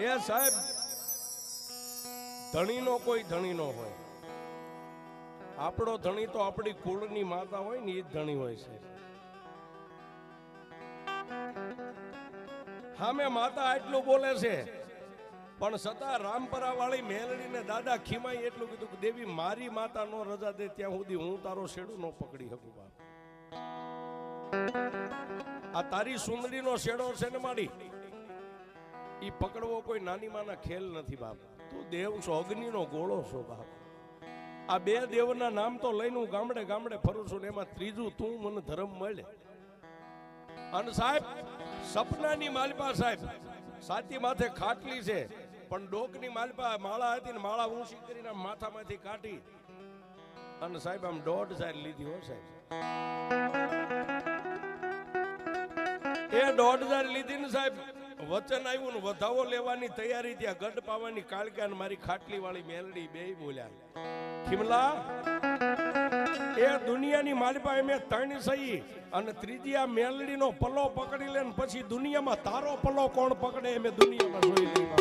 એ સાહેબ ધણીનો કોઈ ધણી નો હોય, આપણો ધણી તો આપણી કુળની માતા હોય ને એ જ ધણી હોય છે. સામે માતા આટલું બોલે છે પણ છતાં રામપરા વાળી મેલડીને દાદા ખીમાઈ એટલું કીધું કે દેવી મારી માતા નો રજા દે ત્યાં સુધી હું તારો શેડો ન પકડી શકું બાપ. આ તારી સુંદરી નો શેડો છે ને મારી, ઈ પકડવો કોઈ નાની માના ખેલ નથી બાપ. તું દેવ છો, અગ્નિ નો ગોળો છો બાપ. આ બે દેવના નામ તો લઈને હું ગામડે ગામડે ફરું છું ને એમાં ત્રીજું તું મને ધર્મ મળે. અને સાહેબ સપનાની માલપા સાહેબ સાતી માથે ખાટલી છે પણ ડોકની માલપા માળા હતી ને માળા ઊંચી કરીને માથામાંથી કાઢી અને સાહેબ આમ 1.5 લીધી હો સાહેબ. એ 1.5 લીધી ને સાહેબ વચન આવ્યું ને વધાવો લેવાની તૈયારી ત્યાં ગઢ પાવાની કાળકા ને મારી ખાટલી વાળી મેલડી બે બોલ્યા ખીમલા એ દુનિયાની માલપા એમે 3 સહી અને ત્રીજી આ મેલડી નો પલ્લો પકડી લે ને પછી દુનિયામાં તારો પલ્લો કોણ પકડે એમે દુનિયામાં જોઈ લીધા.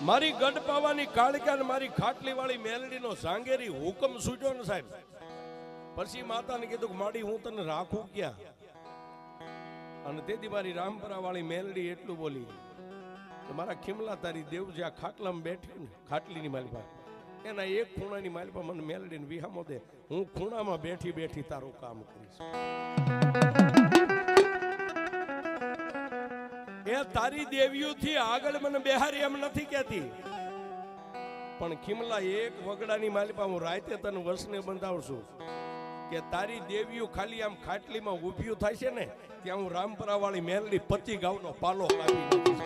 મારી ગઢ પાવાની કાળકા ને મારી ખાટલી વાળી મેલડી નો સાંગેરી હુકમ સૂટ્યો ને સાહેબ. પછી માતાને કીધું કે માડી હું તને રાખું ક્યાં. અને તેથી મારી રામપરા વાળી મેલડી એટલું બોલી કે મારા ખીમલા તારી દેવ જ્યાં ખાટલામાં બેઠી ને ખાટલીની માલપા એના એક ખૂણાની માલપા મને મેલડીને વિહામો દે, હું ખૂણામાં બેઠી બેઠી તારું કામ કરીશ. એ તારી દેવીઓથી આગળ મને બેહારી એમ નથી કહેતી પણ ખીમલા એક વગડાની માલિપા હું રાતે તને વસને બંધાવશું કે તારી દેવીઓ ખાલી આમ ખાટલીમાં ઊભી થાય છે ને ત્યાં હું રામપરા વાળી મેલડી 25 ગાઉનો પાલો કાપી નાખીશ.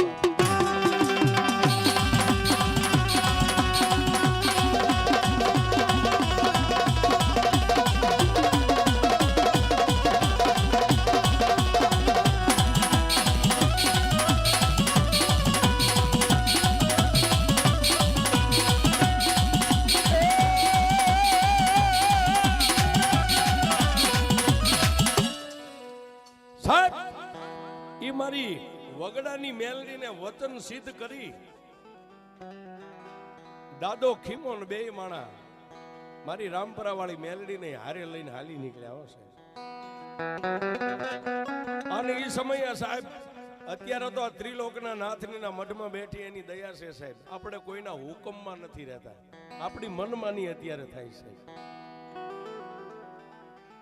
મારી વગડાની મેલડીને વચન સિદ્ધ કરી દાદો ખીમો ને બે માણા મારી રામપરા વાળી મેલડીને હારે લઈને હાલી નીકળ્યા હશે. અને એ સમયે સાહેબ અત્યારે તો આ ત્રિલોકના નાથનીના મઢમાં બેઠી એની દયા છે સાહેબ. આપણે કોઈના હુકમમાં નથી રહેતા, આપણી મનમાની અત્યારે થાય છે.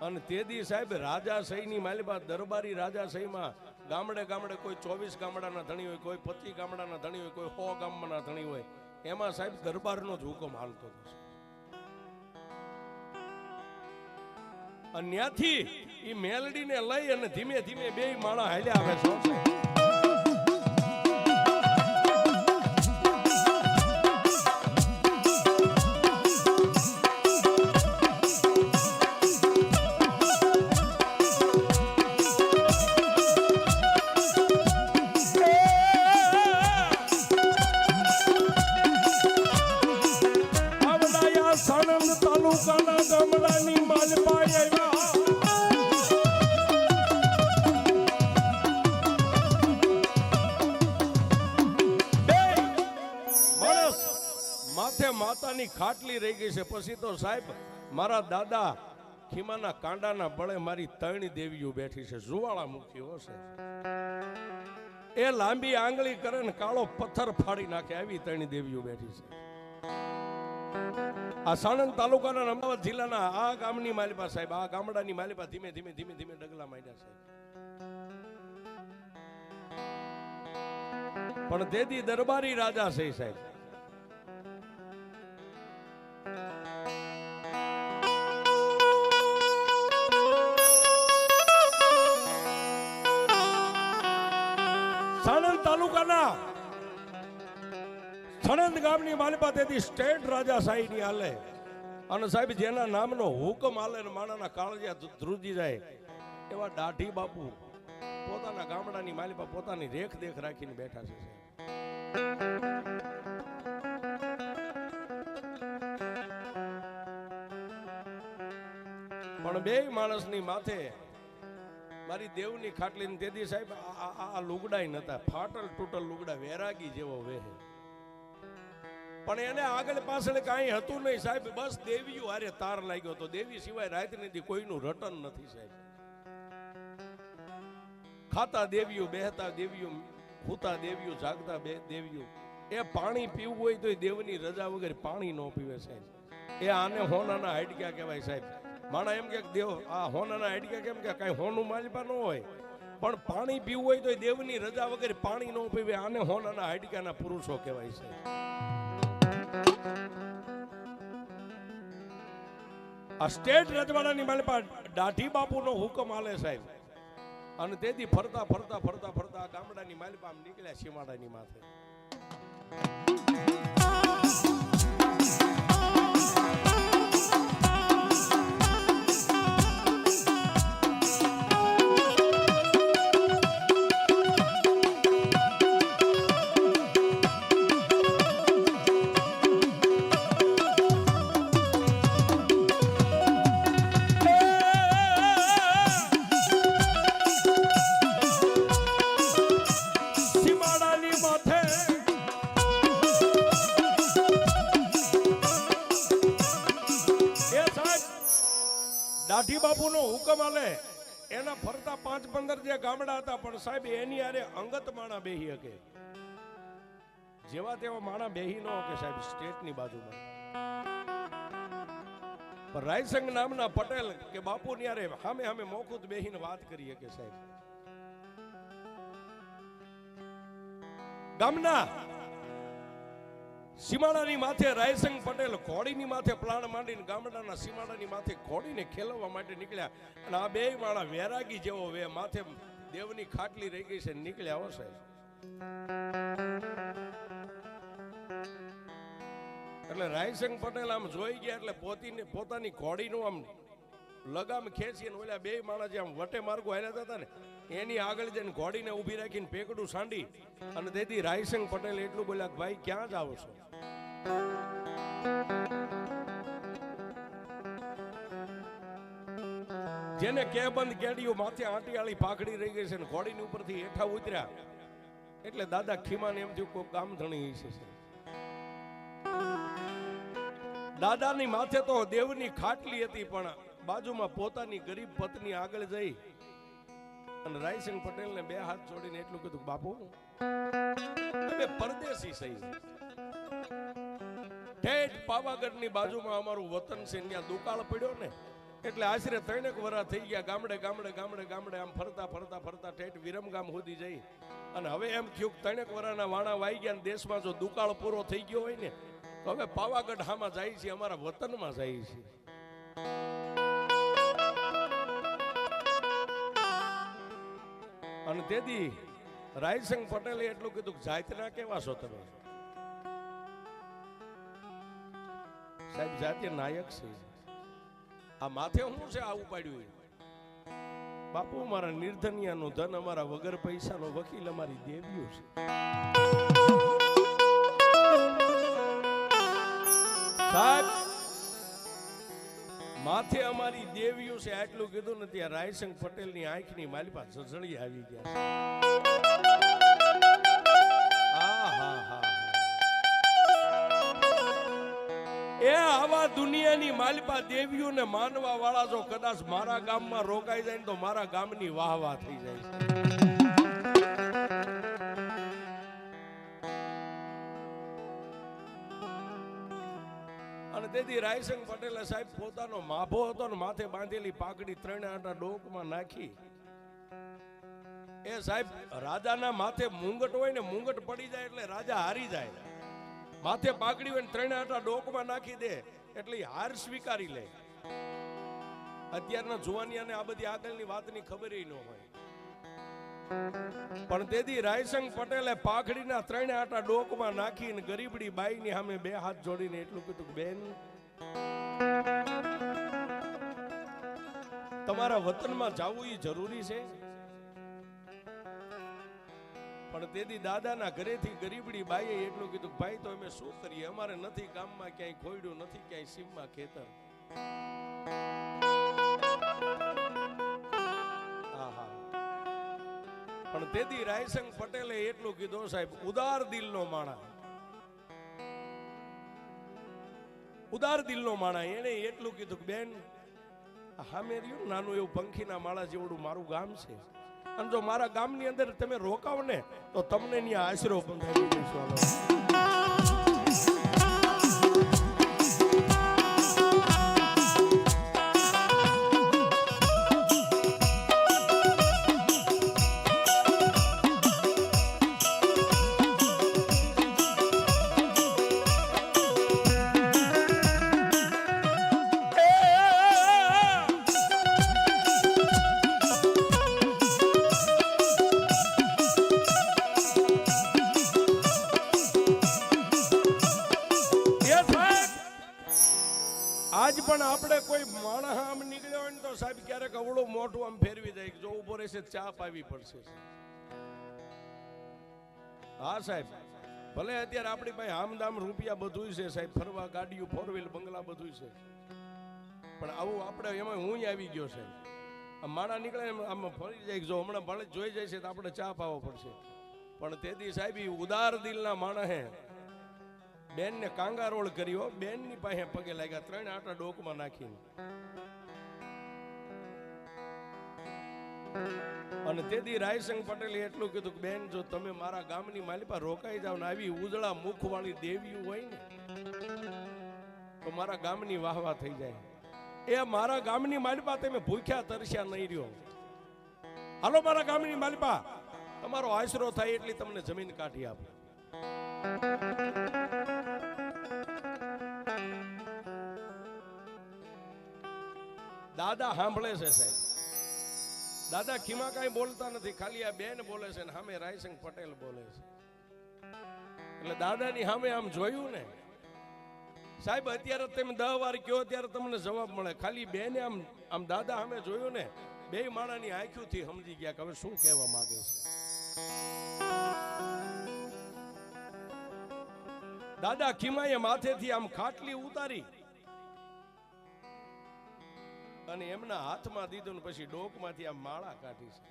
અને તેદી સાહેબ રાજાશાહીની માલિબા દરબારી રાજાશાહીમાં ગામડે ગામડે કોઈ 24 ગામડાના ધણી હોય, કોઈ 25 ગામડાના ધણી હોય, કોઈ 100 ગામના ધણી હોય, એમાં સાહેબ દરબારનો જ હુકમ હાલતો હતો. અને ત્યાંથી એ મેલડીને લઈ અને ધીમે ધીમે બે માણા હાલ્યા આવે છે. માતાની ખાટલી રહી ગઈ છે. પછી તો સાહેબ મારા દાદા ખીમાના કાંડાના બળે મારી 3 દેવીઓ બેઠી છે. જુવાળા મુખી હશે, એ લાંબી આંગળી કરે ને કાળો પથ્થર ફાડી નાખે આવી 3 દેવીઓ બેઠી છે. આ સાણંદ તાલુકાના અમદાવાદ જિલ્લાના આ ગામની માલિપા સાહેબ, આ ગામડાની માલિપા ધીમે ધીમે ધીમે ધીમે ડગલા માંડ્યા છે. પણ દેદી દરબારી રાજા છે સાહેબ. સાણંદ તાલુકાના થણંદ ગામની માલિપા તેથી સ્ટેટ રાજાશાહી ની હાલે અને સાહેબ જેના નામનો હુકમ હાલે ને માણાના કાળજિયા ધ્રુજી જાય એવા દાઢી બાપુ પોતાના ગામડાની માલિપા પોતાની રેખ દેખ રાખીને બેઠા છે. પણ બે માણસની માથે મારી દેવની ખાટલી તેદી સાહેબ આ લુગડાય નતા, ફાટલ તૂટલ લુગડા વેરાગી જેવો વેહે. પણ એને આગળ પાછળ કાંઈ હતું નહીં સાહેબ, બસ દેવીયું હારે તાર લાગ્યો તો. દેવી સિવાય રાત નથી કોઈનું રટન નથી સાહેબ. ખાતા દેવીયું, બેહતા દેવીયું, હુતા દેવીયું, જાગતા દેવીયું. એ પાણી પીવું હોય તો દેવની રજા વગર પાણી ન પીવે સાહેબ. એ આને હોનાના હાડક્યા કહેવાય સાહેબ. માણા એમ કે દેવ આ હોનાના હાડક્યા કેમ કે કાંઈ હોનું માલિપા ન હોય, પણ પાણી પીવું હોય તો દેવની રજા વગર પાણી ન પીવે. આને હોનાના હાડક્યાના પુરુષો કહેવાય છે. આ સ્ટેટ રજવાડાની માલિપા દાઢી બાપુનો હુકમ આલે સાહેબ. અને તેથી ફરતા ફરતા ફરતા ફરતા ગામડાની માલિપા આમ નીકળ્યા સીમાડાની માથે. દાઢી બાપુનો હુકમ આલે એના ફરતા 5-15 જે ગામડા હતા, પણ સાહેબ એની આરે અંગત માણા બેહી હકે. જેવા તેવા માણા બેહી ન હકે સાહેબ સ્ટેટની બાજુમાં. પણ રાયસંગ નામના પટેલ કે બાપુની આરે સામે સામે મોખુત બેહીને વાત કરી હકે સાહેબ. ગામના સીમાડાની માથે રાયસંગ પટેલ ઘોડીની માથે પ્લાન માંડીને ગામડાના સીમાડાની માથે ઘોડીને ખેલવા માટે નીકળ્યા. અને આ બે માણા વેરાગી જેવો વે માથે દેવની ખાટલી રહી ગઈ છે નીકળ્યા હો સાહેબ. એટલે રાયસંગ પટેલ આમ જોઈ ગયા એટલે પોતાની ઘોડીનું આમ લગામ ખેંચીને ઓલા બે માણા જે આમ વટે માર્ગો હાલ્યા હતા ને એની આગળ જઈને ઘોડીને ઊભી રાખીને પેકડું સાંડી. અને તેથી રાયસંગ પટેલ એટલું બોલ્યા કે ભાઈ ક્યાં જાવ છો? જેને કે બંધ કેડીઓ માથે આંટીયાળી પાઘડી રહી ગઈ છે ને ઘોડીની ઉપરથી હેઠા ઉતર્યા એટલે દાદા ખીમાને એમ થયું કોઈ કામ ધણી છે. દાદાની માથે તો દેવની ખાટલી હતી, પણ બાજુમાં પોતાની ગરીબ પત્ની આગળ જઈ અને રાયસંગ પટેલને બે હાથ જોડીને એટલું કીધું, બાપુ તમે પરદેશી સહી, ઠેઠ પાવાગઢની બાજુમાં અમારું વતન છે, ત્યાં દુકાળ પડ્યો ને એટલે આશરે 3 વર્ષ થઈ ગયા. ગામડે ગામડે ગામડે ગામડે આમ ફરતા ફરતા ફરતા ઠેઠ વિરમગામ સુધી જઈ અને હવે એમ થયું 3 વર્ષના વાણા વાઈ ગયા. દેશમાં જો દુકાળ પૂરો થઈ ગયો હોય ને તો હવે પાવાગઢ હામાં જાય છે, અમારા વતનમાં જાય છે. અને તેથી રાયસંગ પટેલે એટલું કીધું કે જાતના કેવા છો તમે? સાહેબ જાતીય નાયક છે. આ માથે શું છે આવું પાડ્યું? બાપુ અમારા નિર્ધનિયાનું ધન, અમારા વગર પૈસાનો વકીલ અમારી દેવીઓ છે. સાહેબ માથે અમારી દેવીઓ છે આટલું કીધું ને ત્યાં રાયસંગ પટેલની આંખની માલિપા ઝળઝળી આવી ગયા. એ આવા દુનિયાની માલિપા દેવીઓને માનવા વાળા જો કદાચ મારા ગામમાં રોકાઈ જાય તો મારા ગામની વાહવા થઈ જાય છે. અને તેથી રાયસંગ પટેલે સાહેબ પોતાનો માભો હતો ને માથે બાંધેલી પાઘડી 3 આંટા ડોકમાં નાખી. એ સાહેબ રાજાના માથે મુંગટ હોય ને, મુંગટ પડી જાય એટલે રાજા હારી જાય. માથે પાઘડી હોય ને 3 આંટા ડોકમાં નાખી દે એટલે હાર સ્વીકારી લે. અત્યારના જુવાનિયાને આ બધી આગળની વાતની ખબર ન હોય. પણ તેથી રાયસંગ પટેલે પાખડીના 3 આટા ડોકમાં નાખીને ગરીબડી બાઈની સામે 2 હાથ જોડીને એટલું કીધું, બેન તમારા વતનમાં જવું એ જરૂરી છે. પણ તેથી દાદાના ઘરેથી ગરીબડી બાઈએ એટલું કીધું, ભાઈ તો અમે શું કરીએ, અમારે નથી ગામમાં ક્યાંય ખોયડું, નથી ક્યાંય સીમમાં ખેતર. પણ તેથી રાયસંગ પટેલે એટલું કીધું, સાહેબ ઉદાર દિલનો માણા, ઉદાર દિલનો માણા, એને એટલું કીધું કે બેન સામે રહ્યું નાનું એવું પંખીના માળા જેવડું મારું ગામ છે, અને જો મારા ગામની અંદર તમે રોકાવ ને તો તમને ત્યાં આશરો બંધાવી દઈશું. આજ પણ આપણે કોઈ માણસ આમ નીકળ્યો હોય ને તો સાહેબ ક્યારેક અવળું મોઢું આમ ફેરવી જાય, જો ઉભો રહેશે ચા પાવી પડશે. હા સાહેબ, ભલે અત્યારે આપણી પાસે આમદામ રૂપિયા બધું છે સાહેબ, ફરવા ગાડીઓ, 4 વ્હીલ, બંગલા બધું છે, પણ આવું આપણે એમાં હું આવી ગયો છે. આમ માણા નીકળે આમ ફરી જાય, જો હમણાં ભલે જોઈ જાય છે તો આપણે ચા પાવો પડશે. પણ તેથી સાહેબ ઉદાર દિલના માણસે બેન ને કાંગારોળ કર્યો, બેન ની પાસે પગે લાગ્યા, 3 આટા ડોકમાં નાખીને. અને તેથી રાયસંગ પટેલે એટલું કીધું કે બેન જો તમે મારા ગામની માલિપા રોકાઈ જાવ ને આવી ઉજળા મુખ વાળી દેવીઓ હોય ને તો મારા ગામની વાહવા થઈ જાય. એ મારા ગામની માલિપા તમે ભૂખ્યા તરસ્યા નહીં રહ્યો, હાલો મારા ગામની માલિપા તમારો આશરો થાય એટલી તમને જમીન કાઢી આપો. દાદા સાંભળે છે સાહેબ, દાદા ખીમા કાંઈ બોલતા નથી, ખાલી આ બેન બોલે છે ને સામે રાયસંગ પટેલ બોલે છે. એટલે દાદાની સામે આમ જોયું ને સાહેબ, અત્યારે તમે 10 વાર કયો ત્યારે તમને જવાબ મળે. ખાલી બેને આમ દાદા સામે જોયું ને, 2 માણાની આંખોથી સમજી ગયા કે હવે શું કહેવા માંગે છે. દાદા ખીમાએ માથેથી આમ ખાટલી ઉતારી અને એમના હાથમાં દીધું ને પછી ડોકમાંથી આ માળા કાઢી છે.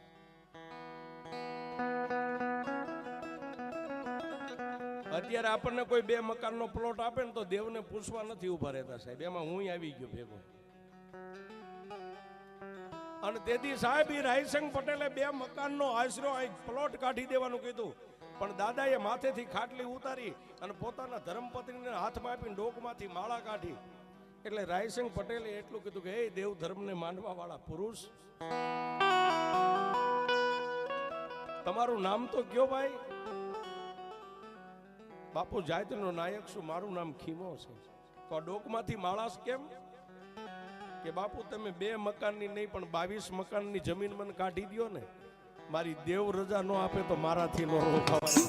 અત્યારે આપણને કોઈ 2 મકાનનો પ્લોટ આપે ને તો દેવને પૂછવા નથી ઉભા રહેતા સાહેબ, એમાં હું આવી ગયો ભેગો. અને તેથી સાહેબ રાયસંગ પટેલે 2 મકાનનો આશરો પ્લોટ કાઢી દેવાનું કીધું, પણ દાદાએ માથેથી ખાટલી ઉતારી અને પોતાના ધર્મપત્નીને હાથમાં આપીને ડોકમાંથી માળા કાઢી. એટલે રાયસંગ પટેલે એટલું કીધું કે હે દેવ ધર્મને માનવા વાળા પુરુષ, તમારું નામ તો કયો ભાઈ? બાપુ જાતનો નાયક છું, મારું નામ ખીમો છે. તો આ ડોકમાંથી માળાસ કેમ? કે બાપુ તમે 2 મકાનની નહીં પણ 22 મકાનની જમીન મને કાઢી દો ને, મારી દેવ રજા ન આપે તો મારાથી ન રોકાવાય.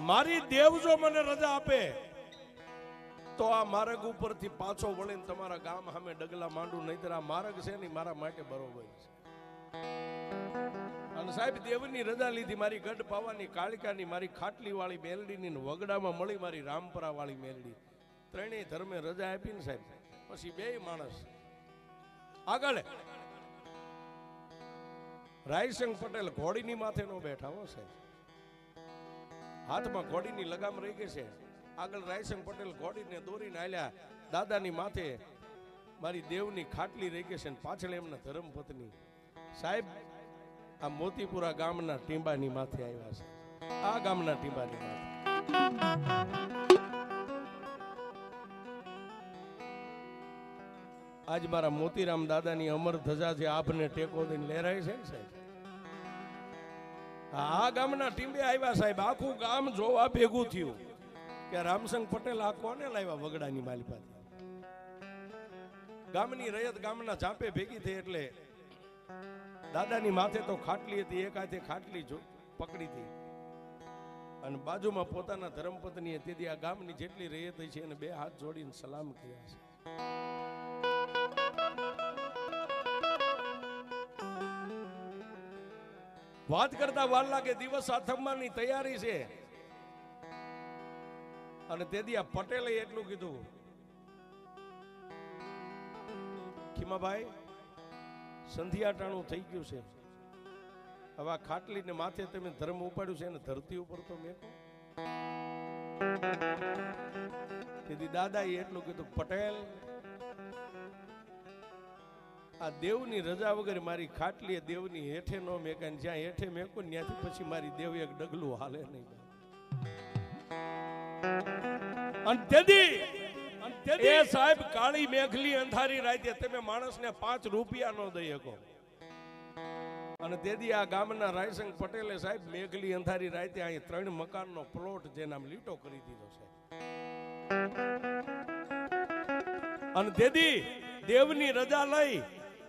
મારી દેવ જો મને રજા આપે તો આ માર્ગ ઉપરથી પાછો વળીને તમારા ગામ સામે ડગલા માંડું, નહીતર આ માર્ગ છે ને મારા માટે બરોબર છે. અને સાહેબ દેવની રજા લીધી, મારી ગઢ પાવાની કાળિકાની, મારી ખાટલી વાળી મેલડીની વગડામાં મળી મારી રામપરા વાળી મેલડી, 3 ધર્મે રજા આપીને સાહેબ પછી 2 માણસ આગળ. રાયસંગ પટેલ ઘોડીની માથે નો બેઠા હો સાહેબ, હાથમાં ઘોડીની લગામ રહી ગઈ છે. આગળ રાયસંગ પટેલ ઘોડીને દોરીને આલ્યા, દાદાની માથે મારી દેવની ખાટલી રહી ગઈ છે, પાછળ એમના ધર્મપત્ની સાહેબ આ મોતીપુરા ગામના ટીંબાની માથે આવ્યા છે. આ ગામના ટીંબાની વાત. આજ મારા મોતીરામ દાદાની અમર ધજા જે આપને ટેકો દઈને લહેરાય છે ને સાહેબ, આ ગામના ટીંબે આવ્યા સાહેબ. આખું ગામ જોવા ભેગું થયું કે રામસંગ પટેલ આ કોને લાવ્યા વગડાની માલિપાથી. ગામની રયત ગામના ચાપે ભેગી થઈ એટલે દાદાની માથે તો ખાટલી હતી, એક હાથે ખાટલી પકડી હતી અને બાજુમાં પોતાના ધર્મપત્ની તેથી આ ગામની જેટલી રયત છે એને બે હાથ જોડીને સલામ કર્યા છે. વાત કરતા વાર લાગે, દિવસ આથમવાની તૈયારી છે અને તેથી આ પટેલે એટલું કીધું, ખીમાભાઈ સંધ્યાટાણું થઈ ગયું છે, હવે આ ખાટલીને માથે તમે ધર્મ ઉપાડ્યું છે અને ધરતી ઉપર તો મેકો. તેથી દાદાએ એટલું કીધું, પટેલ આ દેવની રજા વગર મારી ખાટલી દેવની હેઠે નો મેકાય, જ્યાં હેઠે મેકો ત્યાંથી પછી મારી દેવ એક ડગલું હાલે નહીં. અને તેથી એ સાહેબ કાળી મેઘલી અંધારી રાતે તમે માણસને 5 રૂપિયા નો દઈ શકો. અને તેથી આ ગામના રાયસંગ પટેલે સાહેબ મેઘલી અંધારી રાતે અહીં 3 મકાનનો પ્લોટ જે નામ લીટો કરી દીધો છે. અને તેથી દેવની રજા લઈ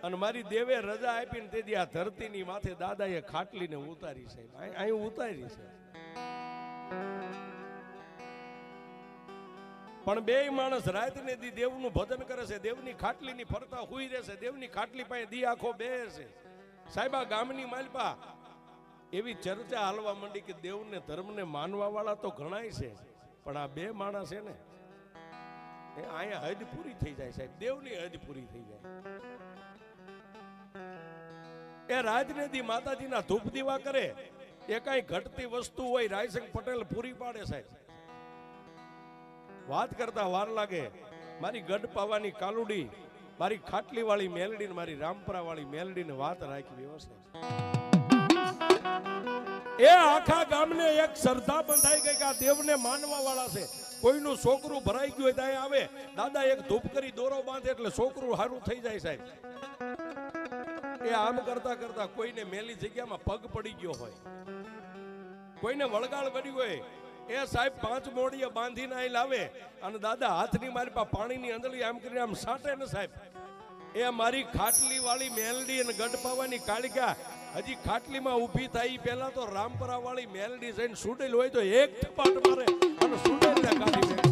અને મારી દેવે રજા આપીને તેથી આ ધરતીની માથે દાદાએ ખાટલીને ઉતારી છે, અહીં ઉતારી છે. પણ બે માણસ રાતને દી દેવનું ભજન કરે છે, દેવની ખાટલીની ફરતા હુઈ રહેશે, દેવની ખાટલી પાસે દી આખો બેસે. સાહેબ આ ગામની માલપા એવી ચર્ચા હાલવા માંડી કે દેવને ધર્મને માનવા વાળા તો ઘણાય છે, પણ આ બે માણસ છે ને અહીંયા હદ પૂરી થઈ જાય સાહેબ, દેવની હદ પૂરી થઈ જાય. એ રાતને દી માતાજીના ધૂપ દીવા કરે, એ કઈ ઘટતી વસ્તુ હોય રાયસંગ પટેલ પૂરી પાડે સાહેબ. વાત કરતા વાર લાગે, મારી ગઢ પાવાની કાલુડી, મારી ખાટલી વાળી મેલડી, મારી રામપરા વાળી મેલડીને વાત રાખવી હશે. એ આખા ગામને એક શ્રદ્ધા બંધાઈ ગઈ કે આ દેવને માનવા વાળા છે. કોઈનું છોકરું ભરાઈ ગયું હોય ત્યાં આવે, દાદા એક ધૂપ કરી દોરો બાંધે એટલે છોકરું સારું થઈ જાય સાહેબ. એ આમ કરતા કરતા કોઈને મેલી જગ્યામાં પગ પડી ગયો હોય, કોઈને વળગાળ પડ્યું હોય, એ સાહેબ 5 મોડીએ બાંધીને અહીં લાવે અને દાદા હાથની મારી પાસે પાણીની અંદળી આમ કરીને આમ સાટે ને સાહેબ, એ મારી ખાટલી વાળી મેલડી અને ગઢ પાવાની કાળિકા હજી ખાટલીમાં ઊભી થાય પહેલા તો રામપરા વાળી મેલડી જઈને સુડેલ હોય તો એક થપાટ મારે અને સુડેલને કાઢી નાખે.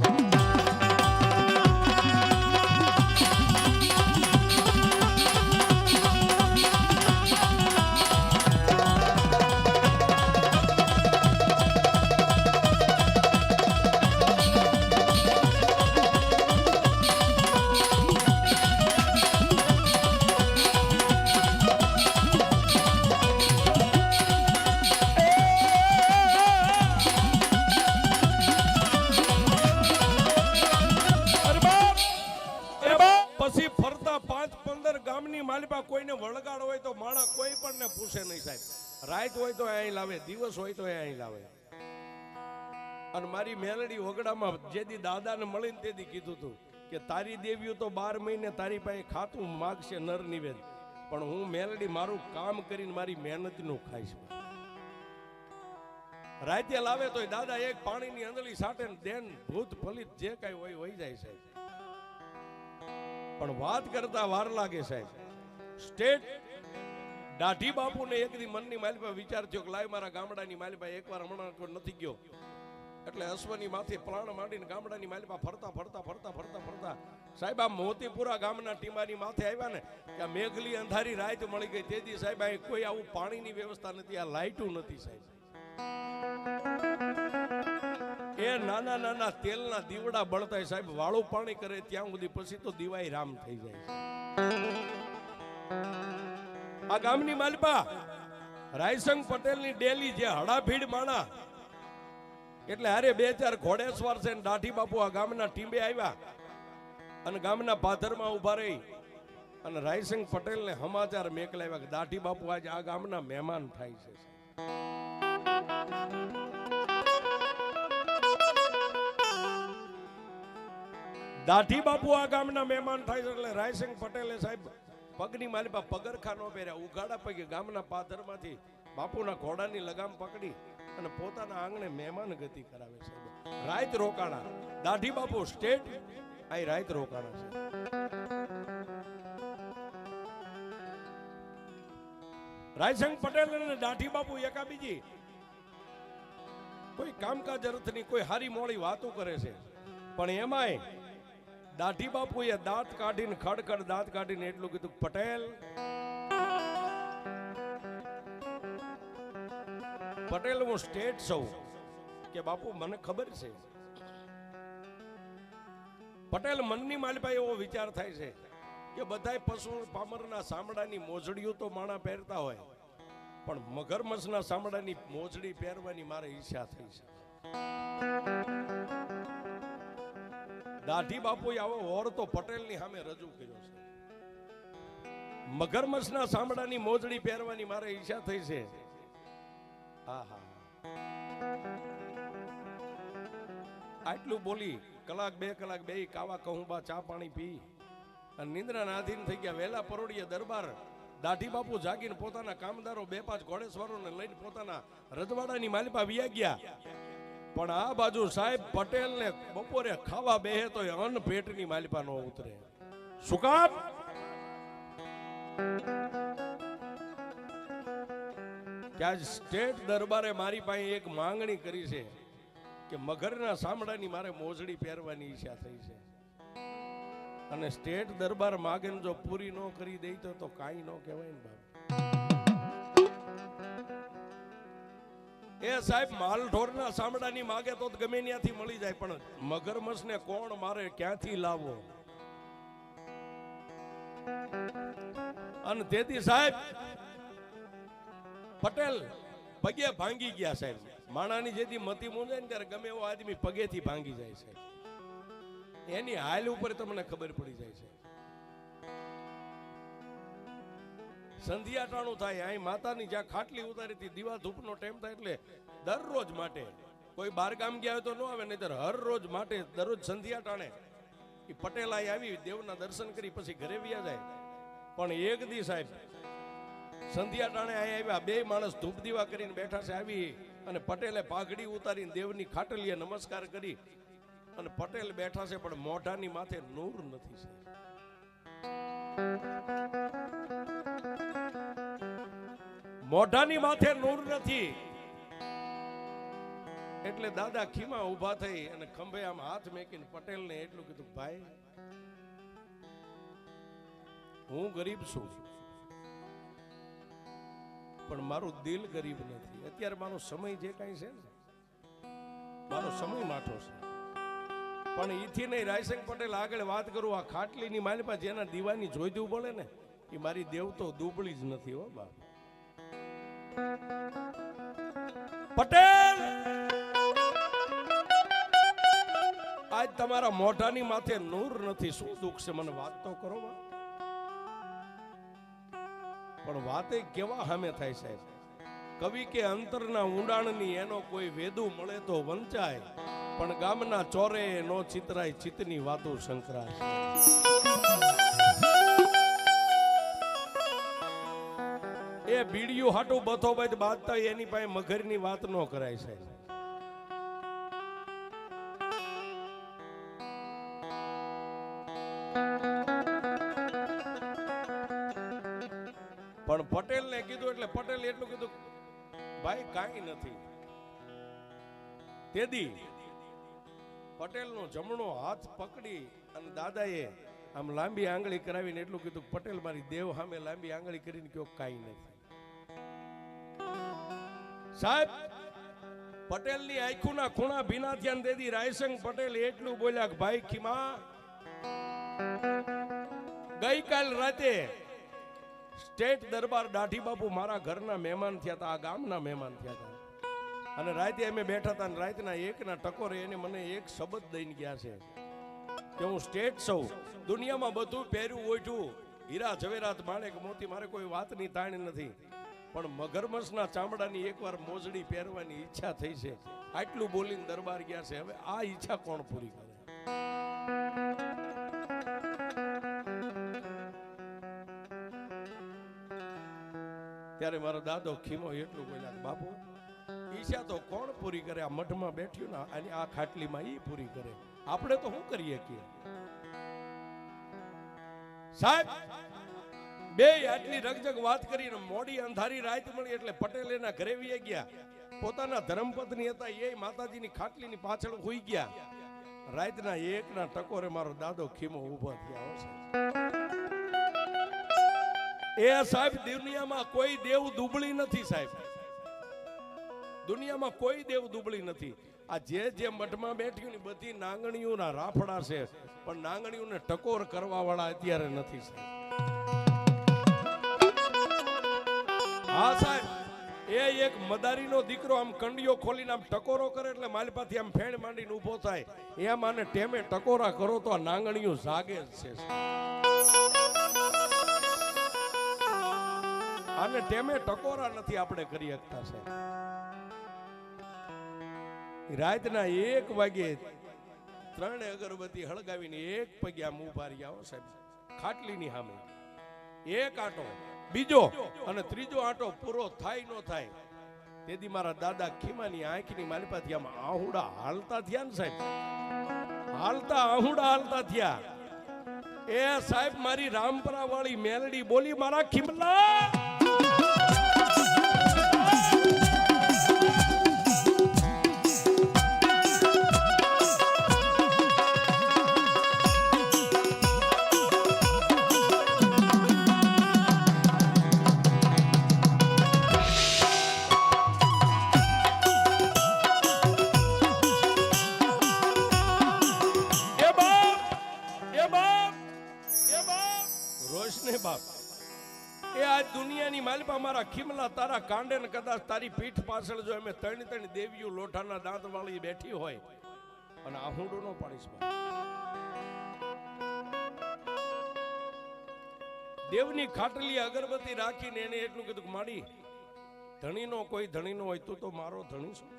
કોઈને વળગાડ હોય તો માણા કોઈ પણ ને પૂછે નહીં સાહેબ. રાત હોય તો અહીં લાવે, દિવસ હોય તો અહીં લાવે. અને મારી મેલડી વગડામાં જેથી દાદાને મળીને તેથી કીધું હતું કે તારી દેવીઓ તો 12 મહિને તારી પાસે ખાતું માગશે નર નિવેદ, પણ હું મેલડી મારું કામ કરીને મારી મહેનતનું ખાઈશ. રાતે લાવે તો દાદા એક પાણીની અંદળી સાટે દેન ભૂત ફલિત જે કઈ હોય વહી જાય સાહેબ. પણ વાત કરતા વાર લાગે સાહેબ. સ્ટેટ દાઢી બાપુને એક દી મનની માલિપા વિચાર થયો કે લાય મારા ગામડાની માલિપા એકવાર હમણાં નથી ગયો એટલે અશ્વની માથે પ્રાણ માંડીને ગામડાની માલિપા ફરતા ફરતા ફરતા ફરતા ફરતા સાહેબ આ મોતીપુરા ગામના ટીમાની માથે આવ્યા ને કે આ મેઘલી અંધારી રાત મળી ગઈ. તેથી સાહેબ અહીં કોઈ આવું પાણીની વ્યવસ્થા નથી, આ લાઇટું નથી સાહેબ. એ નાના નાના તેલના દીવડા બળતા સાહેબ, વાળું પાણી કરે ત્યાં સુધી પછી તો દિવાઈ રામ થઈ જાય. આ ગામની માલપા રાયસંગ પટેલની ડેલી જે હડાભીડ માણા એટલે હારે 2-4 ઘોડેસવાર છે દાઢી બાપુ આ ગામના ટીંબે આવ્યા અને ગામના પાથરમાં ઉભા રહી અને રાયસંગ પટેલને સમાચાર મેકલાવ્યા કે દાઢી બાપુ આજે આ ગામના મહેમાન થાય છે. દાઢી બાપુ આ ગામના મહેમાન થાય છે એટલે રાયસિંહ પટેલે સાહેબ પગની માલિપા પગરખા નો પહેર્યા, ઉઘાડા પગે ગામના પાદરમાંથી બાપુના ઘોડાની લગામ પકડી અને પોતાના આંગણે મહેમાન ગતિ કરાવે છે. રાત રોકાણા દાઢી બાપુ સ્ટેટ અહીં રાત રોકાણા છે. રાયસિંહ પટેલ અને દાઢી બાપુ એકાબીજી કોઈ કામકાજ અર્થની કોઈ હારી મોડી વાતો કરે છે, પણ એમાંય દાઢી બાપુએ દાંત કાઢીને ખડખડ દાંત કાઢીને એટલું કીધું, પટેલ પટેલ હું સ્ટેટ છું કે બાપુ મને ખબર છે. પટેલ મનની માલિપા એવો વિચાર થાય છે કે બધાય પશુ પામરના સામડાની મોજડીઓ તો માણા પહેરતા હોય, પણ મગરમચ્છના સામડાની મોજડી પહેરવાની મારે ઈચ્છા થઈ છે. દાઢી બાપુએ આવો ઓર તો પટેલની સામે રજૂ કર્યો છે. મગરમચ્છના સામડાની મોજડી પહેરવાની મારે ઈચ્છા થઈ છે. આટલું બોલી કલાક બે કલાક બે કાવા કહુંબા ચા પાણી પી અને નિંદ્રાના આધીન થઈ ગયા. વેલા પરોડીએ દરબાર દાઢી બાપુ જાગીને પોતાના કામદારો 2-5 ઘોડેસવારોને લઈને પોતાના રજવાડાની માલિપા વિયા ગયા. પણ આ બાજુ સાહેબ પટેલને બપોરે ખાવા બેહે તો અન્ન પેટની માલિપા નો ઉતરે. શું કામ? કે આજ સ્ટેટ દરબારે મારી પાસે એક માંગણી કરી છે કે મગરના સામડાની મારે મોજડી પહેરવાની ઈચ્છા થઈ છે, અને સ્ટેટ દરબાર માગે જો પૂરી ન કરી દે તો કાંઈ ન કહેવાય ને બાપ. એ સાહેબ માલઢોરના સામડાની માગે તો ગમે ત્યાંથી મળી જાય, પણ મગરમચ્છને કોણ મારે, ક્યાંથી લાવો? અને તેથી સાહેબ પટેલ પગે ભાંગી ગયા સાહેબ. માણાની જેથી મતી મૂંઝાય ને ત્યારે ગમે એવો આદમી પગેથી ભાંગી જાય છે. એની હાલ ઉપર તમને ખબર પડી જાય છે. સંધ્યાટાણું થાય અહીં માતાની જ્યાં ખાટલી ઉતારી હતી દીવા ધૂપનો ટાઈમ થાય એટલે દરરોજ માટે કોઈ બાર ગામ ગયા હોય તો ન આવે, નહીતર હર રોજ માટે દરરોજ સંધ્યાટાણે એ પટેલ અહીં આવી દેવના દર્શન કરી પછી ઘરે વ્યા જાય. પણ એક દી સાહેબ સંધ્યાટાણે અહીં આવ્યા, 2 માણસ ધૂપ દીવા કરીને બેઠા છે. આવી અને પટેલે પાઘડી ઉતારીને દેવની ખાટલીએ નમસ્કાર કરી અને પટેલ બેઠા છે, પણ મોઢાની માથે નૂર નથી સાહેબ. મોઢાની માથે નૂર નથી એટલે દાદા ખીમા ઉભા થઈ અને ખંભે આમ હાથ મેકીને પટેલને એટલું કીધું, ભાઈ હું ગરીબ છું પણ મારું દિલ ગરીબ નથી. અત્યારે મારો સમય જે કાંઈ છે ને મારો સમય માઠો છે, પણ ઈથી નહીં રાયસિંહ પટેલ આગળ વાત કરું. આ ખાટલીની માલિપા જેના દીવાની જોઈતું પડે ને એ મારી દેવ તો દુબળી જ નથી હો બાપ. પટેલ આજ તમારા મોઢાની માથે નૂર નથી, શું દુઃખ છે મને વાત તો કરો. પણ વાતે કેવા સામે થાય સાહેબ. કવિ કે અંતરના ઊંડાણની એનો કોઈ વેદુ મળે તો વંચાય, પણ ગામના ચોરે નો ચિતરાય ચિતની વાતો સંકરાય. એ બીડીયું હાટું બથો બાદ બાંધતા એની પાસે મગરની વાત ન કરાય સાહેબ. પણ પટેલ ને કીધું એટલે પટેલ એટલું કીધું, ભાઈ કાંઈ નથી. તેદી પટેલ નો જમણો હાથ પકડી અને દાદાએ આમ લાંબી આંગળી કરાવીને એટલું કીધું, પટેલ મારી દેવ સામે લાંબી આંગળી કરીને કયો કાંઈ નથી. સાહેબ પટેલની આંખોના ખૂણા ભીના થયા. તેથી રાયસિંહ પટેલ એટલું બોલ્યા કે ભાઈ ખીમા, ગઈકાલ રાતે સ્ટેટ દરબાર દાઢી બાપુ મારા ઘરના મહેમાન થયા હતા, આ ગામના મહેમાન થયા હતા, અને રાતે અમે બેઠા હતા. રાતના 1ના ટકોરે એને મને એક શબ્દ દઈને ગયા છે કે હું સ્ટેટ છું, દુનિયામાં બધું પહેર્યું ઓઢું હીરા ઝવેરાત માણેક મોતી મારે કોઈ વાતની તાણ નથી, પણ મગરમચ્છના ચામડાની એકવાર મોજડી પહેરવાની ઈચ્છા થઈ છે. આટલું બોલીને દરબાર ગયા છે. હવે આ ઈચ્છા કોણ પૂરી કરે? ત્યારે મારો દાદો ખીમો એટલું બોલ્યા, બાપુ ઈચ્છા તો કોણ પૂરી કરે? આ મઠમાં બેઠ્યું ને અને આ ખાટલીમાં ઈ પૂરી કરે, આપણે તો શું કરીએ કે? સાહેબ બે આટલી રગજગ વાત કરીને મોડી અંધારી રાત મળી એટલે પટેલ એના ઘરે વી ગયા. પોતાના ધર્મપત્ની હતા એ માતાજીની ખાટલીની પાછળ હોઈ ગયા. રાતના એકના ટકોરે મારો દાદો ખીમો ઊભો થયા. એ સાહેબ દુનિયામાં કોઈ દેવ દુબળી નથી સાહેબ, દુનિયામાં કોઈ દેવ દુબળી નથી. આ જે મઠમાં બેઠ્યું ને બધી નાંગણીઓના રાફડા છે, પણ નાંગણીઓને ટકોર કરવા વાળા અત્યારે નથી સાહેબ. હા સાહેબ એ એક મદારીનો દીકરો આમ કંડિયો ખોલીને આમ ટકોરો કરે એટલે માલપાથી આમ ફેણ માંડીને ઊભો થાય. એમ આને ટેમે ટકોરા કરો તો આ નાંગણીઓ જાગે જ છે. આને ટેમે ટકોરા નથી આપણે કરી શકતા સાહેબ. રાતના 1 વાગે 3 અગરબત્તી હળગાવીને એક પગે આમ ઉભા રહ્યા સાહેબ ખાટલીની સામે. એક આટો, બીજો અને ત્રીજો આટો પૂરો થાય ન થાય તેથી મારા દાદા ખીમાની આંખની માલિપાથી આમ આહુડા હાલતા થયા ને સાહેબ, હાલતા આહુડા હાલતા થયા. એ સાહેબ મારી રામપરા વાળી મેલડી બોલી, મારા ખીમલા માલપા મારા ખીમલા તારા કાંડે ને કદાચ તારી પીઠ પાછળ જો અમે 3 દેવીઓ લોઠાના દાંત વાળી બેઠી હોય અને આહુડું નો પાડીશ. દેવની ખાટલી અગરબત્તી રાખીને એને એટલું કીધું કે માડી ધણીનો કોઈ ધણીનો હોય તો મારો ધણી શું?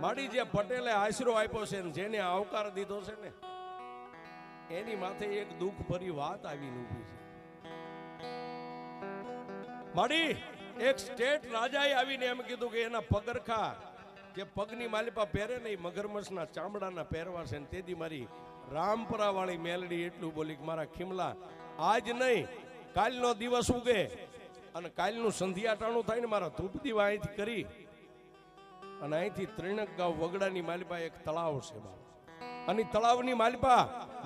માડી જે પટેલે આશરો આપ્યો છે જેને આવકાર દીધો છે ને એની માથે એક દુઃખ ભરી વાત આવીને ઊભી છે. માડી એક સ્ટેટ રાજાએ આવીને એમ કીધું કે એના પગરખા જે પગની માલિપા પહેરે ને મગરમચ્છના ચામડાના પહેરવા છે. તેથી મારી રામપરા વાળી મેલડી એટલું બોલી કે મારા ખીમલા આજ નહીં કાલનો દિવસ ઉગે અને કાલનું સંધ્યાટાણું થાય ને મારા ધૂપ દીવા અહીંથી કરી અને અહીંથી ત્રિણક ગાંવ વગડાની માલિપા એક તળાવ છે અને તળાવની માલિપા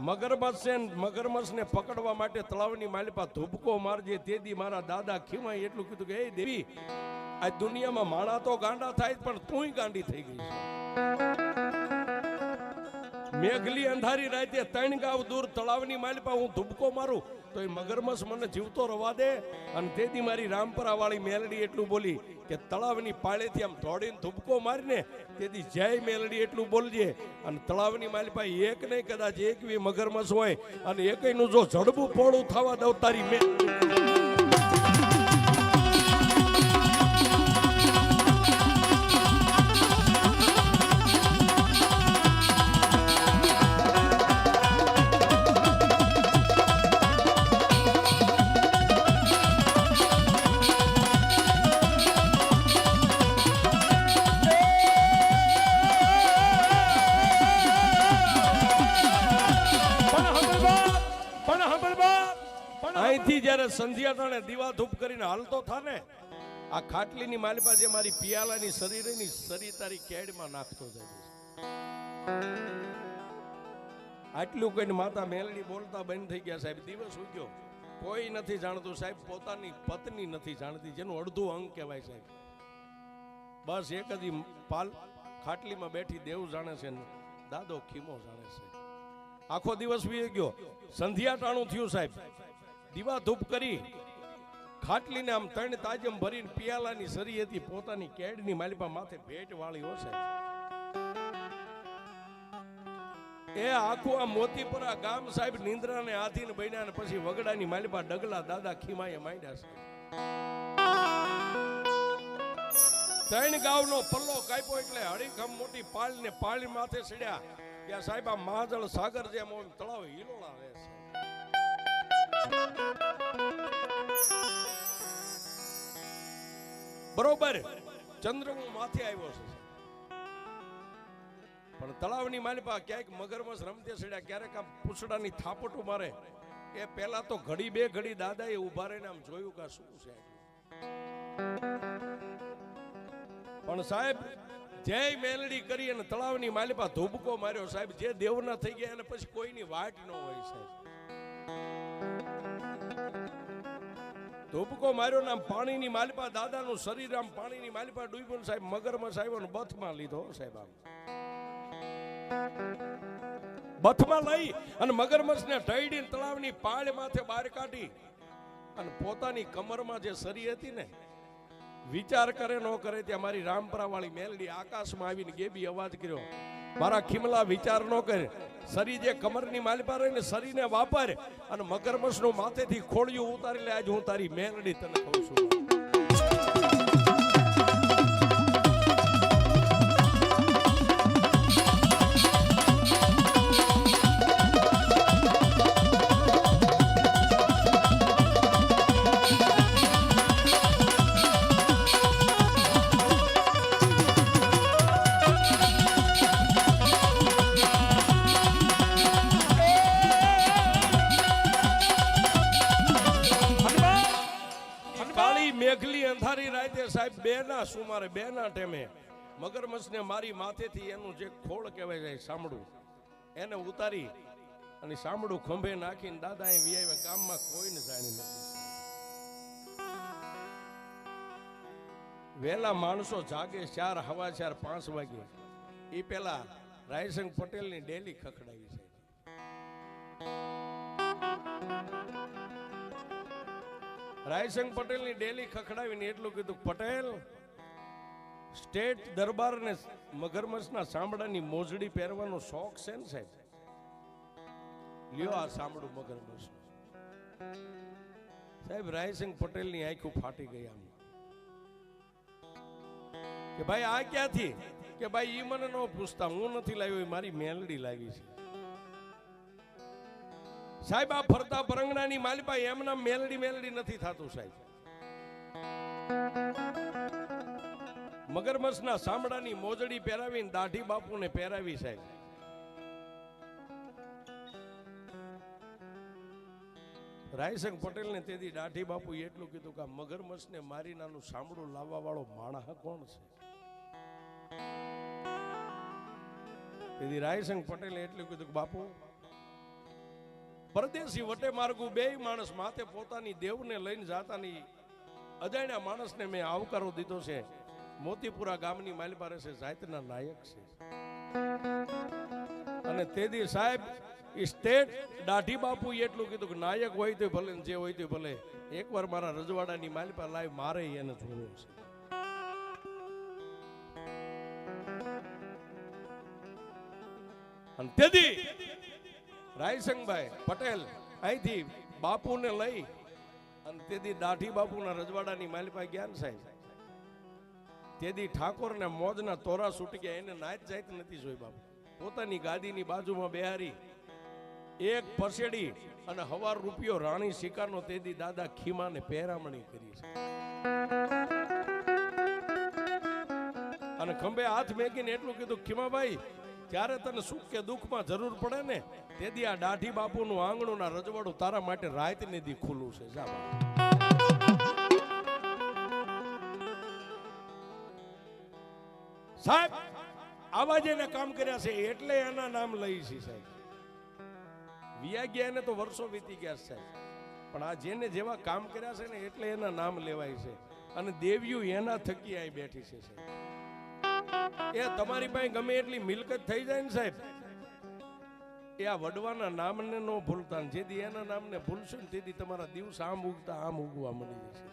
મગરમચ્છ છે, મગરમચ્છને પકડવા માટે તળાવની માલિપા ધૂપકો મારજે. તેથી મારા દાદા ખીમાએ એટલું કીધું કે એ દેવી આ દુનિયામાં માણા તો ગાંડા થાય પણ તુંય ગાંડી થઈ ગઈ છે. મેઘલી અંધારી રાતે 3 ગાંવ દૂર તળાવની માલિપા હું ધૂપકો મારું તો એ મગરમચ્છ મને જીવતો રવા દે. અને તેથી મારી રામપરા વાળી મેલડી એટલું બોલી કે તળાવની પાળેથી આમ દોડીને ધૂપકો મારીને તેથી જય મેલડી એટલું બોલજે. અને તળાવની માલિપા એક નહીં કદાચ 1 મગરમચ્છ હોય અને એકયનું જો જડબું પોળું થવા દઉં તારી મેલડી. અહીંથી જ્યારે સંધ્યાટાણે દીવા ધૂપ કરીને હાલતો થાને આ ખાટલીની માલિપા જે મારી પિયાલાની શરીરની શરી તારી કેડમાં નાખતો જાય. આટલું કહીને માતા મેલડી બોલતા બંધ થઈ ગયા સાહેબ. દિવસ ઉગ્યો, કોઈ નથી જાણતું સાહેબ, પોતાની પત્ની નથી જાણતી જેનું અડધું અંગ કહેવાય સાહેબ. બસ એક જ પાલ ખાટલીમાં બેઠી દેવ જાણે છે, દાદો ખીમો જાણે છે. આખો દિવસ વી ગયો, સંધ્યાટાણું થયું સાહેબ. દીવા ધૂપ કરી ખાટલીને આમ 3 તાજમ ભરીને પિયાલાની સરી હતી પોતાની કેડની માલિપા માથે ભેટ વાળી હશે. એ આખું આ મોતીપુરા ગામ સાહેબ નિંદ્રાને આધીન બન્યા ને પછી વગડાની માલિપા ડગલા દાદા ખીમાએ માંડ્યા છે. 3 ગાંવનો પલ્લો કાપ્યો એટલે હળીખમ મોટી પાળને પાળી માથે ચડ્યા. ત્યાં સાહેબ આ મહાજળ સાગર જેમ તળાવ હિલોળા રહે છે. બરોબર ચંદ્રમું માથે આવ્યો છે, પણ તળાવની માલિપા ક્યાંક મગરમચ્છ રમતે સડ્યા, ક્યારેક આમ પૂછડાની થાપટું મારે. એ પહેલા તો ઘડી બે ઘડી દાદાએ ઉભા રહીને આમ જોયું કે શું છે. પણ સાહેબ જય મેલડી કરી અને તળાવની માલિપા ધોબકો માર્યો. સાહેબ જે દેવના થઈ ગયા એને પછી કોઈની વાટ ન હોય સાહેબ. ધોબકો માર્યો ને આમ પાણીની માલિપા દાદાનું શરીર આમ પાણીની માલિપા ડૂબ્યું. સાહેબ મગરમચ્છ આવ્યો ને બથમાં લીધો સાહેબ. આમ બથમાં લઈ અને મગરમચ્છને ઢળીને તળાવની પાળ માથે બહાર કાઢી અને પોતાની કમરમાં જે સરી હતી ને, વિચાર કરે ન કરે ત્યાં મારી રામપરા વાળી મેલડી આકાશમાં આવીને ગેબી અવાજ કર્યો, મારા ખીમલા વિચાર ન કરે, સરી જે કમરની માલિપા રહી ને સરીને વાપર અને મગરમચ્છનું માથેથી ખોળિયું ઉતારી લે. આજ હું તારી મેલડી તને કહું છું. મેઘલી અંધારી રાતે સાહેબ બેના સુમારે બેના ટેમે મગરમચ્છને મારી માથેથી એનું જે ખોળ કહેવાય છે સાંભળું એને ઉતારી અને સાંભળું ખંભે નાખીને દાદા એ વિયાવ્યા. ગામમાં કોઈને જાણી નથી. વહેલા માણસો જાગે 4 હવા 4 5 વાગે. એ પેલા રાયસંગ પટેલની ડેલી ખખડાવી છે. રાયસંગ પટેલની ડેલી ખખડાવીને એટલું કીધું, પટેલ સ્ટેટ દરબારને મગરમચ્છના સાંભળાની મોજડી પહેરવાનો શોખ છે ને સાહેબ, લ્યો આ સાંભળું મગરમચ્છ. સાહેબ રાયસંગ પટેલની આંખો ફાટી ગઈ આમ કે ભાઈ આ ક્યાંથી? કે ભાઈ ઈ મને ન પૂછતા, હું નથી લાવ્યો, મારી મેલડી લાવી છે. સાહેબ આ ફરતા પરંગણાની માલિપા એમના મેલડી મેલડી નથી થતું સાહેબ. મગરમચ્છના સાંભળાની મોજડી પહેરાવીને દાઢી બાપુને પહેરાવી સાહેબ. રાયસંગ પટેલને તેથી દાઢી બાપુ એટલું કીધું કે મગરમચ્છને મારી નાનું સાંભળું લાવવા વાળો માણસ કોણ છે? તેથી રાયસંગ પટેલે એટલું કીધું કે બાપુ પરદેશી વટે માર્ગું બે માણસ માથે પોતાની દેવને લઈને જાતાની અજાણ્યા માણસને મેં આવકારો દીધો છે. મોતીપુરા ગામની માલિપા રહેશે, જાતના નાયક છે. અને તેથી સાહેબ સ્ટેટ દાઢી બાપુ એટલું કીધું કે નાયક હોય તો ભલે, જે હોય તો ભલે, એકવાર મારા રજવાડાની માલિપા લાવી મારે એને જોવો છે. અને તેથી રાયસંગભાઈ પટેલ અહીંથી બાપુને લઈ અને તેથી દાઢી બાપુના રજવાડાની માલિપા ગયા ને સાહેબ. તેથી ઠાકોરને મોજના તોરા છૂટી ગયા. એને નાચ જાત નથી જોઈ બાપુ. પોતાની ગાદીની બાજુમાં બેહારી એક પસેડી અને હવાર રૂપિયો રાણી શિકારનો તેથી દાદા ખીમાને પહેરામણી કરી છે. અને ખંભે હાથ મેકીને એટલું કીધું, ખીમાભાઈ ત્યારે તને સુખ કે દુઃખમાં જરૂર પડે ને તેથી આ દાઢી બાપુનું આંગણું ના રજવાડું તારા માટે રાત ને દી ખુલ્લું છે. સાહેબ આવા જેને કામ કર્યા છે એટલે એના નામ લઈ છે સાહેબ. વિયા ગયા એને તો વર્ષો વીતી ગયા સાહેબ, પણ આ જેને જેવા કામ કર્યા છે ને એટલે એના નામ લેવાય છે. અને દેવીઓ એના થકી અહીં બેઠી છે સાહેબ. એ તમારી પાસે ગમે એટલી મિલકત થઈ જાય ને સાહેબ, એ આ વડવાના નામને ન ભૂલતા. જેથી એના નામને ભૂલશો ને તેથી તમારા દિવસ આમ ઉગતા આમ ઉગવા મળી જશે.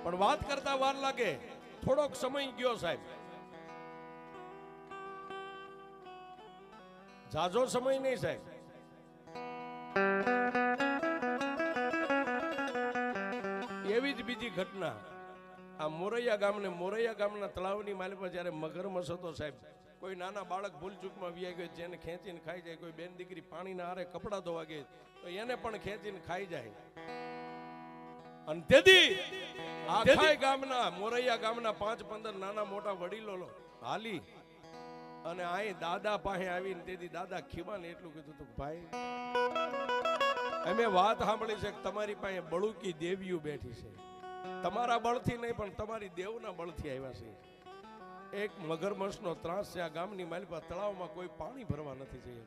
પણ વાત કરતા વાર લાગે, થોડોક સમય ગયો સાહેબ, જાજો સમય નહીં સાહેબ. એવી જ બીજી ઘટના આ મોરૈયા ગામના તળાવની માલિપા જ્યારે મગરમચ્છ હતો સાહેબ, કોઈ નાના બાળક ભૂલ ચૂકમાં વ્યાઈ ગયો જેને ખેંચીને ખાઈ જાય, કોઈ બેન દીકરી પાણીના હારે કપડા ધોવા ગઈ તો એને પણ ખેંચીને ખાઈ જાય. અને તેથી આખા ગામના મોરૈયા ગામના 5-15 નાના મોટા વડીલો હાલી અને અહીં દાદા પાસે આવીને તેથી દાદા ખીમાને એટલું કીધું હતું, ભાઈ અમે વાત સાંભળી છે કે તમારી પાસે બળુકી દેવીઓ બેઠી છે, તમારા બળથી નહીં પણ તમારી દેવના બળથી આવ્યા છે. એક મગરમચ્છનો ત્રાસ છે આ ગામની માલિપા, તળાવમાં કોઈ પાણી ભરવા નથી જઈ.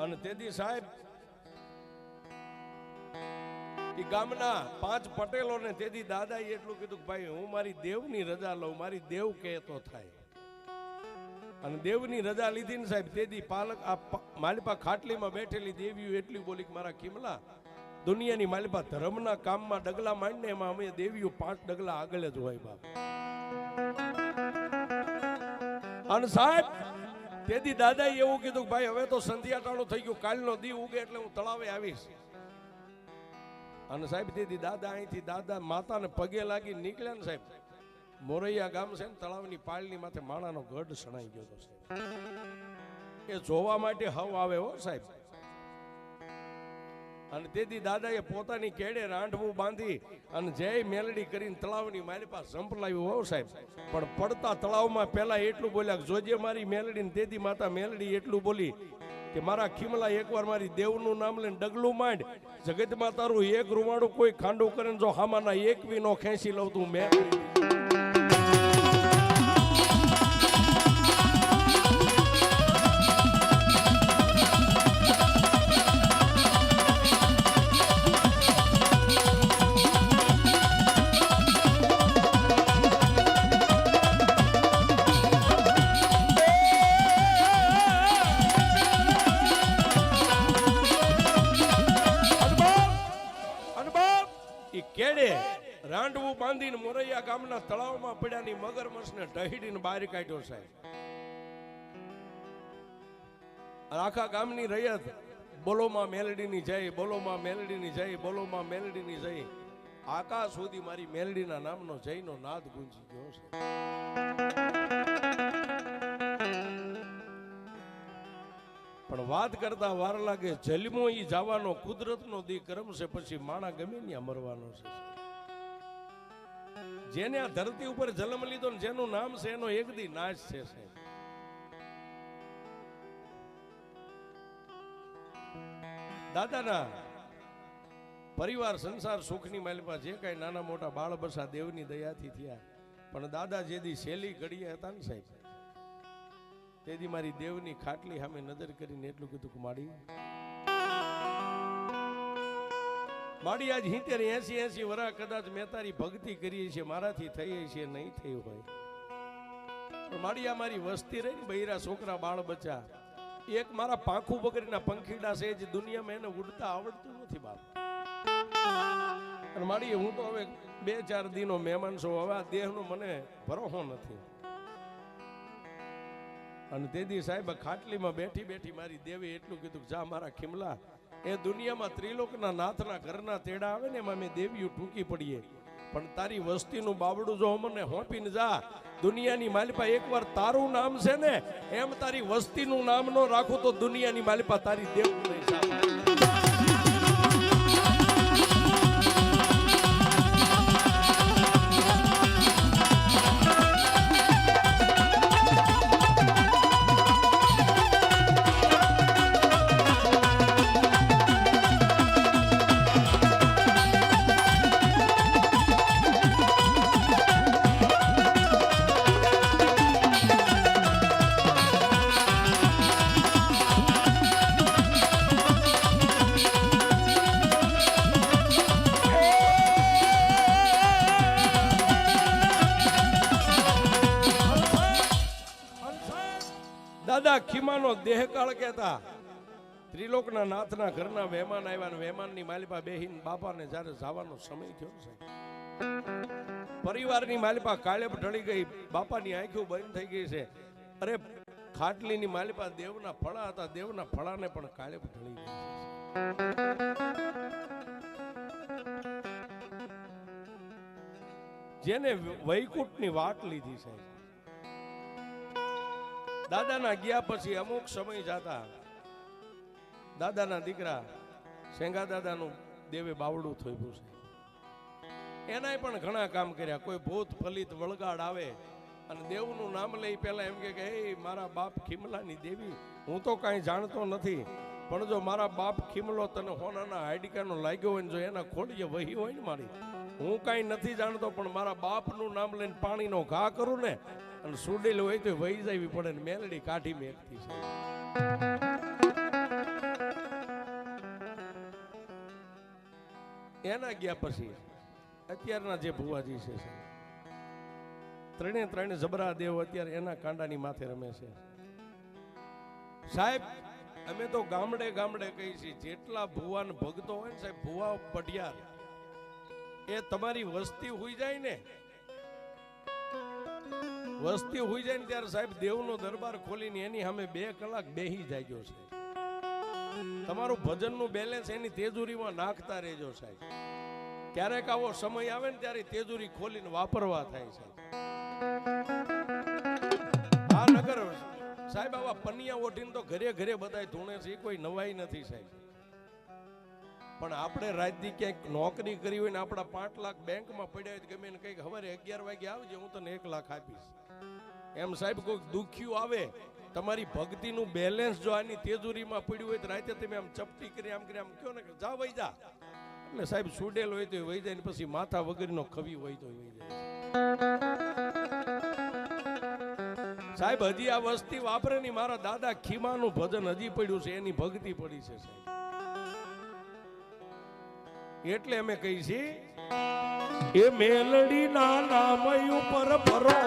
અને તેથી સાહેબ એ ગામના 5 પટેલોને તેથી દાદાએ એટલું કીધું કે ભાઈ હું મારી દેવની રજા લઉં, મારી દેવ કહેતો થાય. અને દેવની રજા લીધી ને સાહેબ તેથી પાલક આ માલિપા ખાટલીમાં બેઠેલી દેવીઓ એટલી બોલી કે મારા કિમલા દુનિયાની માલિપા ધર્મના કામમાં ડગલા માંડીને એમાં અમે દેવીઓ 5 ડગલા આગળ જ હોય બાપ. અને સાહેબ તેથી દાદાએ એવું કીધું કે ભાઈ હવે તો સંધ્યા ટાણું થઈ ગયું, કાલનો દી ઉગે એટલે હું તળાવે આવીશ. અને સાહેબ તેથી દાદા અહીંથી દાદા માતાને પગે લાગી નીકળ્યા ને સાહેબ, મોરૈયા ગામ છે ને તળાવની પાળની માથે માણાનો ગઢ સણાઈ ગયો હતો સાહેબ. એ જોવા માટે હવ આવે હો સાહેબ. અને તેથી દાદાએ પોતાની કેડે રાંઢવું બાંધી અને જય મેલડી કરીને તળાવની મારી પાસે સંપલાવ્યું હો સાહેબ. પણ પડતા તળાવમાં પહેલા એટલું બોલ્યા જોજે મારી મેલડી ને તેથી માતા મેલડી એટલું બોલી કે મારા ખીમલા એકવાર મારી દેવનું નામ લઈને ડગલું માંડ, જગતમાં તારું એક રૂવાડું કોઈ ખાંડું કરે જો હામાના એક વી નો ખેંચી લઉં તું મેં. કેડે રાંડવું બાંધીને મોરૈયા ગામના તળાવમાં પડ્યાની મગરમચ્છને ઢહીડીને બહાર કાઢ્યો સાહેબ. આખા ગામની રૈયત બોલોમાં મેલડીની જય, બોલોમાં મેલડીની જય, બોલોમાં મેલડીની જય. આકાશ સુધી મારી મેલડીના નામનો જયનો નાદ ગુંજી ગયો છે. પણ વાત કરતા વાર લાગે, જન્મો ઈ જવાનો કુદરતનો દી કર્મ છે, પછી માણા ગમે ત્યાં મરવાનો છે. જેને આ ધરતી ઉપર જન્મ લીધો ને જેનું નામ છે એનો એક દી નાશ છે સાહેબ. દાદાના પરિવાર સંસાર સુખની માલિપા જે કઈ નાના મોટા બાળ બસા દેવની દયાથી થયા. પણ દાદા જે દી શેલી ઘડીએ હતા ને સાહેબ, તેથી મારી દેવની ખાટલી સામે નજર કરીને એટલું કીધું કે માડી આજ 70-80 વર્ષ કદાચ મેં તારી ભક્તિ કરી છે, મારાથી થઈ છે નહીં થઈ હોય, પણ માડી આ મારી વસ્તી રહી ને બૈરા છોકરા બાળ બચ્ચા, એક મારા પાંખું બકરીના પંખીડા છે જે દુનિયામાં એને ઉડતા આવડતું નથી બાપ. અને માડી હું તો હવે 2-4 દિનો મહેમાન છું, હવે આ દેહનો મને ભરોસો નથી. અને તેથી સાહેબ ખાટલીમાં બેઠી બેઠી મારી દેવી એટલું કીધું જા મારા ખીમલા, એ દુનિયામાં ત્રિલોકના નાથના ઘરના તેડા આવે ને એમાં મેં દેવીઓ ટૂંકી પડીએ, પણ તારી વસ્તીનું બાવડું જો મને હોંપીને જા, દુનિયાની માલિપા એકવાર તારું નામ છે ને એમ તારી વસ્તીનું નામ નો રાખું તો દુનિયાની માલિપા તારી દેવું નહીં સાહેબ. દાદા ખીમાનો દેહકાળ કહેતા ત્રિલોકના નાથના ઘરના મહેમાન આવ્યા, મહેમાનની માલિપા બેહીન બાપાને જ્યારે જવાનો સમય થયો છે, પરિવારની માલિપા કાળેપ ઢળી ગઈ, બાપાની આંખો બંધ થઈ ગઈ છે. અરે ખાટલીની માલિપા દેવના ફળા હતા, દેવના ફળાને પણ કાળેપ ઢળી ગઈ છે. જેને વૈકુંઠની વાટ લીધી છે. દાદાના ગયા પછી અમુક સમય જતા દાદાના દીકરા સેંગા દાદાનું દેવે બાવડું થોપ્યું છે. એનાય પણ ઘણા કામ કર્યા. કોઈ ભૂત ફલિત વળગાડ આવે અને દેવનું નામ લઈ પહેલા એમ કે હે મારા બાપ ખીમલાની દેવી, હું તો કાંઈ જાણતો નથી, પણ જો મારા બાપ ખીમલો તને હોનાના હાડકાનો લાગ્યો હોય ને જો એના ખોડીએ વહી હોય ને મારી, હું કાંઈ નથી જાણતો પણ મારા બાપનું નામ લઈને પાણીનો ઘા કરું ને અને સુડેલું હોય તો વહી જવી પડે ને મેલડી કાઢી મેકતી છે. એના ગયા પછી અત્યારના જે ભુવાજી છે ત્રણે જબરા દેવ અત્યારે એના કાંડાની માથે રમે છે. સાહેબ અમે તો ગામડે ગામડે કહી છીએ, જેટલા ભુવાન ભક્તો હોય ને સાહેબ, ભુવા પઢિયાર એ તમારી વસ્તી હોઈ જાય ને, વસ્તી હોઈ જાય ને ત્યારે સાહેબ દેવનો દરબાર ખોલીને એની સામે 2 કલાક બેહી જાગ્યો છે. તમારું ભજનનું બેલેન્સ એની તેજુરીમાં નાખતા રહેજો સાહેબ. ક્યારેક આવો સમય આવે ને ત્યારે તેજુરી ખોલીને વાપરવા થાય છે. આ નગર સાહેબ આવા પનિયા ઓઢીને તો ઘરે ઘરે બધા ધૂણે છે, કોઈ નવાઈ નથી સાહેબ. પણ આપણે રાતથી ક્યાંક નોકરી કરી હોય ને આપણા 5 લાખ બેંકમાં પડ્યા હોય ગમે ને કંઈક સવારે 11 વાગે આવજે હું તને 1 લાખ આપીશ એમ સાહેબ કોઈક દુખ્યું આવે, તમારી ભક્તિનું બેલેન્સ જો આની તેજુરીમાં પડ્યું હોય તો રાતે તમે આમ ચપટી કરી આમ કહો ને કે જા વઈ જા, એટલે સાહેબ સુડેલ હોય તો વહી જાય ને પછી માથા વગરનો ખવી હોય તો વહી જાય સાહેબ. હજી આ વસ્તી વાપરે ની મારા દાદા ખીમાનું ભજન હજી પડ્યું છે, એની ભક્તિ પડી છે સાહેબ. એટલે અમે કહી છીએ એ મેલડી ના નામ ઉપર ભરો